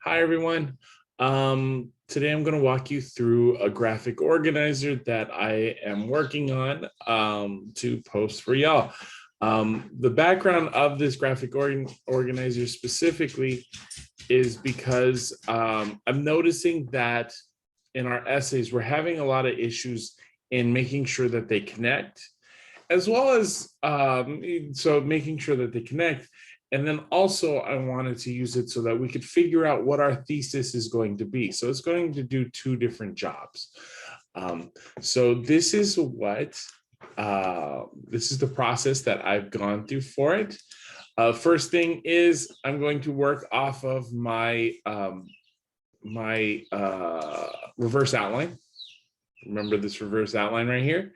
Hi, everyone. Today I'm going to walk you through a graphic organizer that I am working on to post for y'all. The background of this graphic organizer specifically is because I'm noticing that in our essays, we're having a lot of issues in making sure that they connect, as well as making sure that they connect. And then also I wanted to use it so that we could figure out what our thesis is going to be. So it's going to do two different jobs. So this is the process that I've gone through for it. First thing is I'm going to work off of my reverse outline. Remember this reverse outline right here?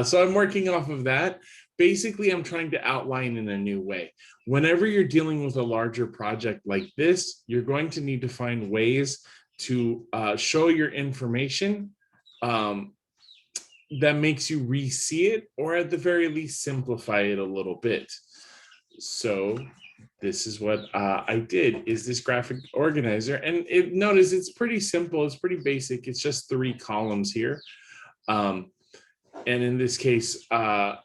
So I'm working off of that. Basically, I'm trying to outline in a new way. Whenever you're dealing with a larger project like this, you're going to need to find ways to show your information that makes you re-see it, or at the very least, simplify it a little bit. So this is what I did, is this graphic organizer. And notice it's pretty simple, it's pretty basic. It's just 3 columns here. And in this case,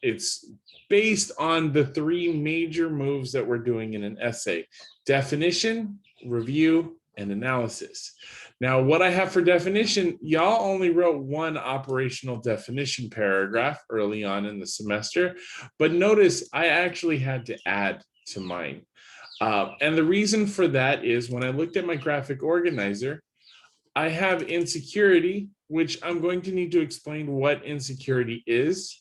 it's based on the 3 major moves that we're doing in an essay: definition, review, and analysis. Now, what I have for definition, y'all only wrote 1 operational definition paragraph early on in the semester, but notice I actually had to add to mine. And the reason for that is when I looked at my graphic organizer, I have insecurity, which I'm going to need to explain what insecurity is.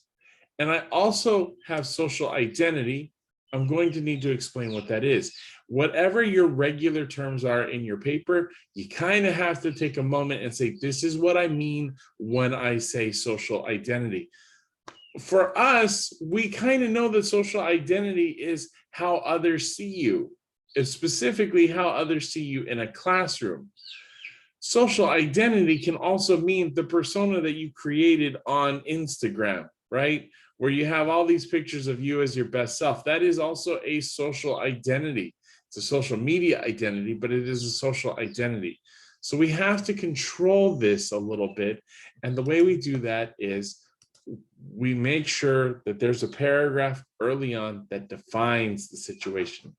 And I also have social identity. I'm going to need to explain what that is. Whatever your regular terms are in your paper, you kind of have to take a moment and say, this is what I mean when I say social identity. For us, we kind of know that social identity is how others see you. It's specifically how others see you in a classroom. Social identity can also mean the persona that you created on Instagram, right? Where you have all these pictures of you as your best self. That is also a social identity. It's a social media identity, but it is a social identity. So we have to control this a little bit. And the way we do that is we make sure that there's a paragraph early on that defines the situation.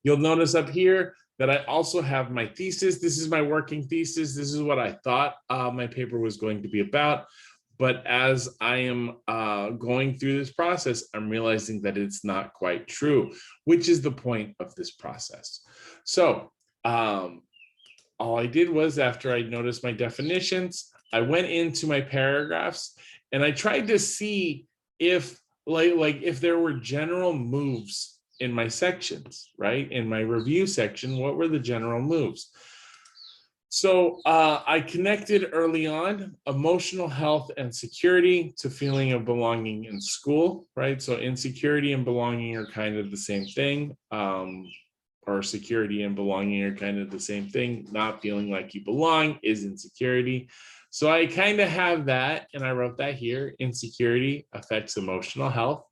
You'll notice up here that I also have my thesis. This is my working thesis. This is what I thought my paper was going to be about. But as I am going through this process, I'm realizing that it's not quite true, which is the point of this process. So all I did was, after I noticed my definitions, I went into my paragraphs and I tried to see if if there were general moves in my sections, right? In my review section, what were the general moves? So I connected early on emotional health and security to feeling of belonging in school, right? So insecurity and belonging are kind of the same thing, or security and belonging are kind of the same thing. Not feeling like you belong is insecurity. So I kind of have that, and I wrote that here: insecurity affects emotional health.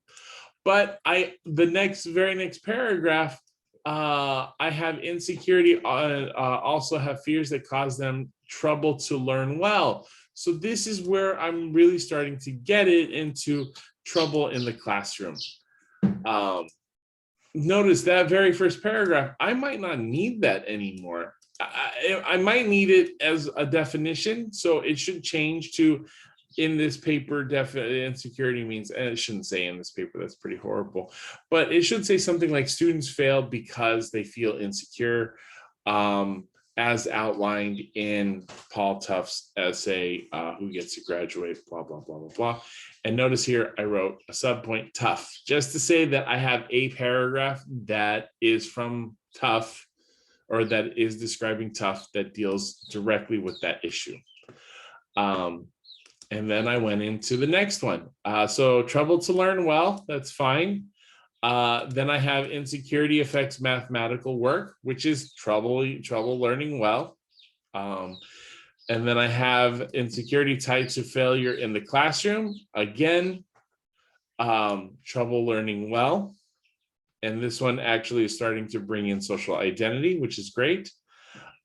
But the very next paragraph, I have insecurity, also have fears that cause them trouble to learn well. So this is where I'm really starting to get it into trouble in the classroom. Notice that very first paragraph, I might not need that anymore. I might need it as a definition, so it should change to, in this paper, insecurity means, and it shouldn't say in this paper, that's pretty horrible, but it should say something like students failed because they feel insecure, as outlined in Paul Tuff's essay, Who Gets to Graduate, blah, blah, blah, blah, blah. And notice here, I wrote a subpoint, tough, just to say that I have a paragraph that is from Tuff, or that is describing Tuff, that deals directly with that issue. And then I went into the next one. So trouble to learn well, that's fine. Then I have insecurity affects mathematical work, which is trouble learning well. And then I have insecurity tied to failure in the classroom. Again, trouble learning well. And this one actually is starting to bring in social identity, which is great.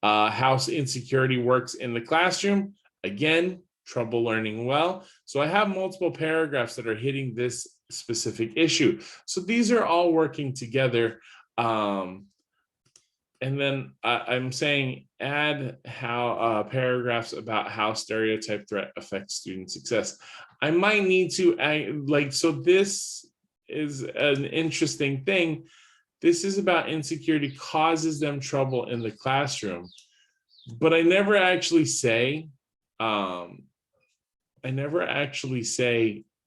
How insecurity works in the classroom. Again, trouble learning well. So I have multiple paragraphs that are hitting this specific issue. So these are all working together. And then I'm saying add how paragraphs about how stereotype threat affects student success. I might need to so this is an interesting thing. This is about insecurity causes them trouble in the classroom, but I never actually say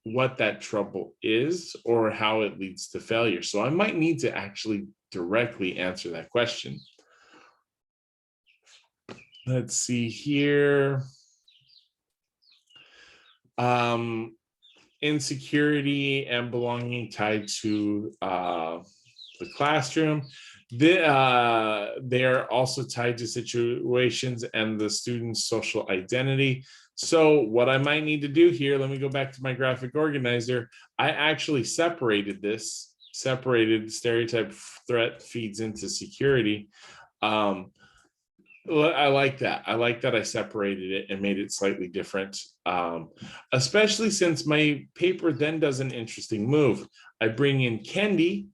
what that trouble is or how it leads to failure. So I might need to actually directly answer that question. Let's see here. Insecurity and belonging tied to the classroom. They are also tied to situations and the student's social identity. So what I might need to do here, let me go back to my graphic organizer. I actually separated stereotype threat feeds into security. I like that. I like that I separated it and made it slightly different, especially since my paper then does an interesting move. I bring in Kendi,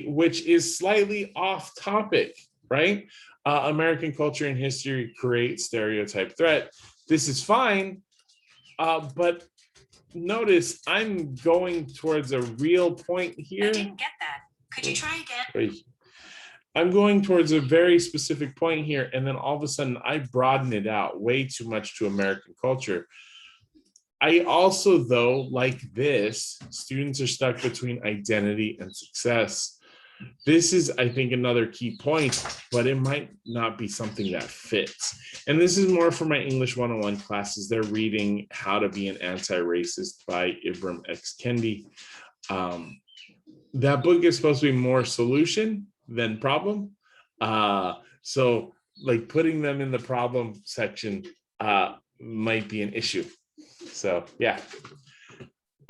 which is slightly off topic, right? American culture and history create stereotype threat. This is fine, but notice I'm going towards a real point here. I didn't get that. Could you try again? Wait. I'm going towards a very specific point here, and then all of a sudden I broaden it out way too much to American culture. I also, though, like this, students are stuck between identity and success. This is, I think, another key point, but it might not be something that fits. And this is more for my English 101 classes. They're reading How to Be an Anti-Racist by Ibram X. Kendi. That book is supposed to be more solution than problem. So like putting them in the problem section might be an issue. So yeah,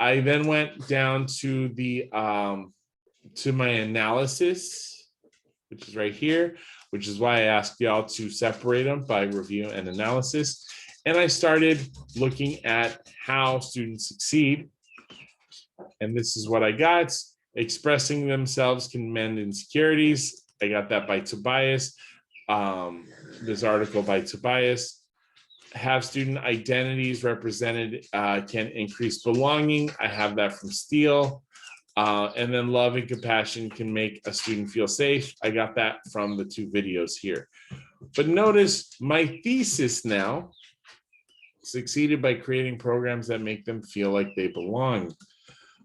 I then went down to the to my analysis, which is right here, which is why I asked y'all to separate them by review and analysis. And I started looking at how students succeed. And this is what I got. Expressing themselves can mend insecurities. I got that by Tobias. This article by Tobias. Have student identities represented can increase belonging. I have that from Steele. And then love and compassion can make a student feel safe. I got that from the two videos here. But notice my thesis now succeeded by creating programs that make them feel like they belong.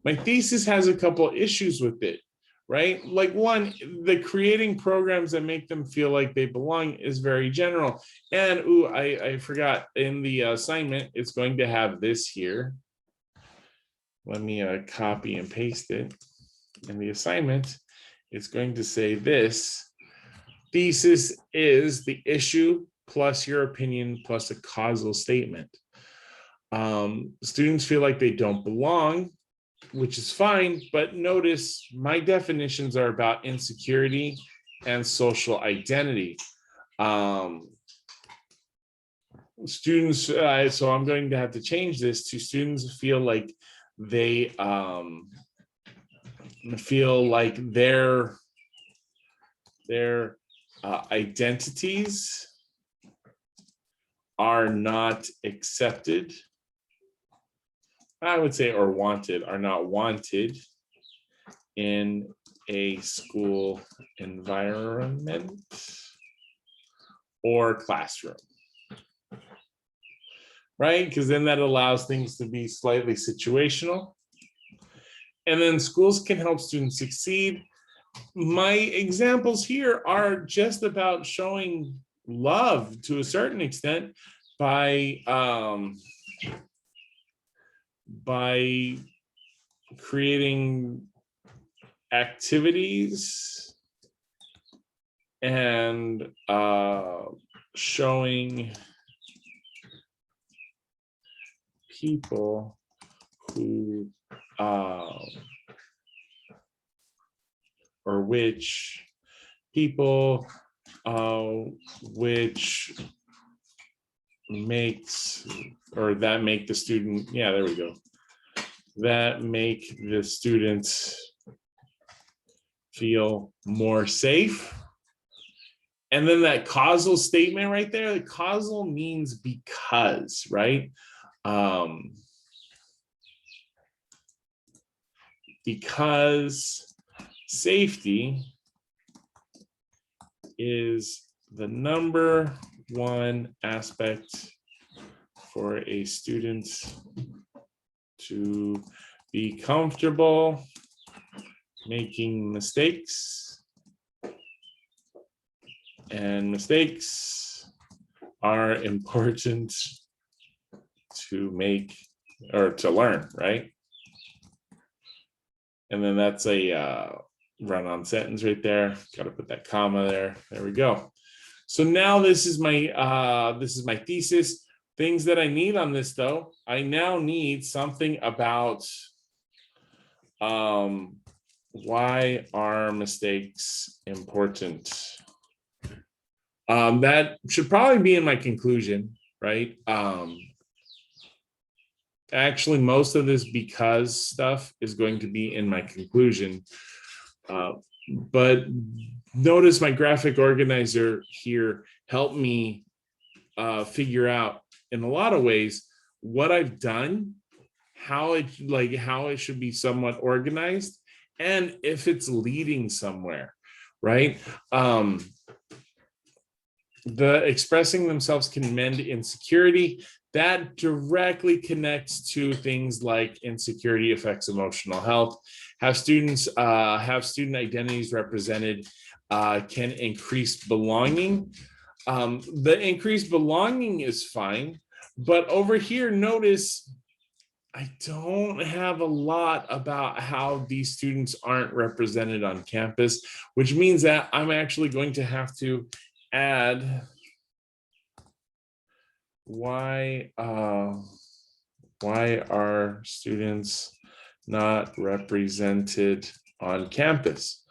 My thesis has a couple issues with it, right? Like one, the creating programs that make them feel like they belong is very general. And I forgot in the assignment, it's going to have this here. Let me copy and paste it. In the assignment, it's going to say this. Thesis is the issue plus your opinion plus a causal statement. Students feel like they don't belong, which is fine, but notice my definitions are about insecurity and social identity. Students, so I'm going to have to change this to students feel like they feel like their identities are not accepted, I would say, or wanted, are not wanted in a school environment or classroom, right? Because then that allows things to be slightly situational. And then schools can help students succeed. My examples here are just about showing love to a certain extent by creating activities and showing people who or which people which makes, or that make the student, yeah, there we go. That make the student feel more safe. And then that causal statement right there, the causal means because, right? Because safety is the number one aspect for a student to be comfortable making mistakes, and mistakes are important to make or to learn, right? And then that's a run-on sentence right there. Got to put that comma there. There we go. So now this is my thesis. Things that I need on this though, I now need something about why are mistakes important? That should probably be in my conclusion, right? Actually, most of this because stuff is going to be in my conclusion. But notice my graphic organizer here helped me figure out in a lot of ways what I've done, how it should be somewhat organized, and if it's leading somewhere, right? The expressing themselves can mend insecurity. That directly connects to things like insecurity affects emotional health. Have students have student identities represented can increase belonging. The increased belonging is fine, but over here, notice I don't have a lot about how these students aren't represented on campus, which means that I'm actually going to have to add why are students not represented on campus?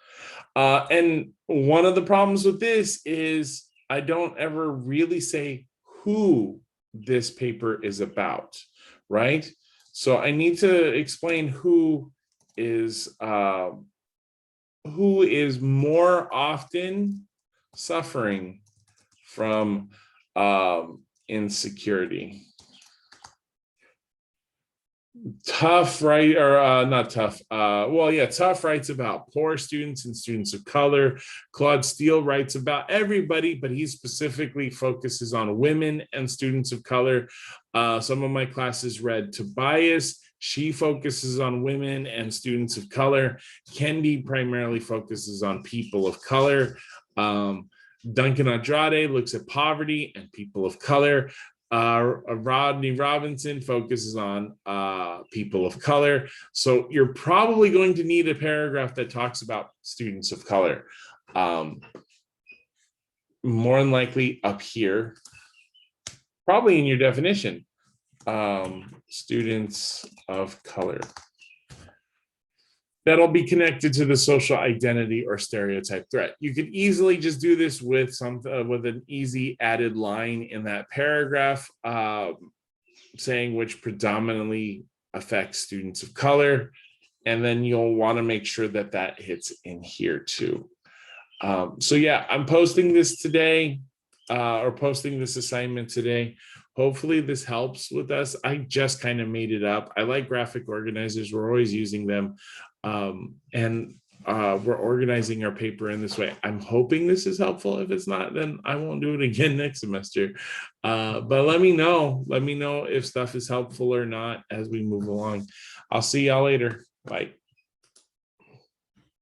And one of the problems with this is I don't ever really say who this paper is about, right? So I need to explain who is more often suffering from insecurity. Tough, right? Or not tough. Well, yeah, Tough writes about poor students and students of color. Claude Steele writes about everybody, but he specifically focuses on women and students of color. Some of my classes read Tobias. She focuses on women and students of color. Kendi primarily focuses on people of color. Duncan Andrade looks at poverty and people of color. Rodney Robinson focuses on people of color. So you're probably going to need a paragraph that talks about students of color. More than likely up here, probably in your definition, students of color. That'll be connected to the social identity or stereotype threat. You could easily just do this with with an easy added line in that paragraph, saying which predominantly affects students of color, and then you'll want to make sure that that hits in here too. So yeah, I'm posting this today, or posting this assignment today. Hopefully this helps with us. I just kind of made it up. I like graphic organizers. We're always using them. And we're organizing our paper in this way. I'm hoping this is helpful. If it's not, then I won't do it again next semester. But let me know if stuff is helpful or not as we move along. I'll see y'all later. Bye.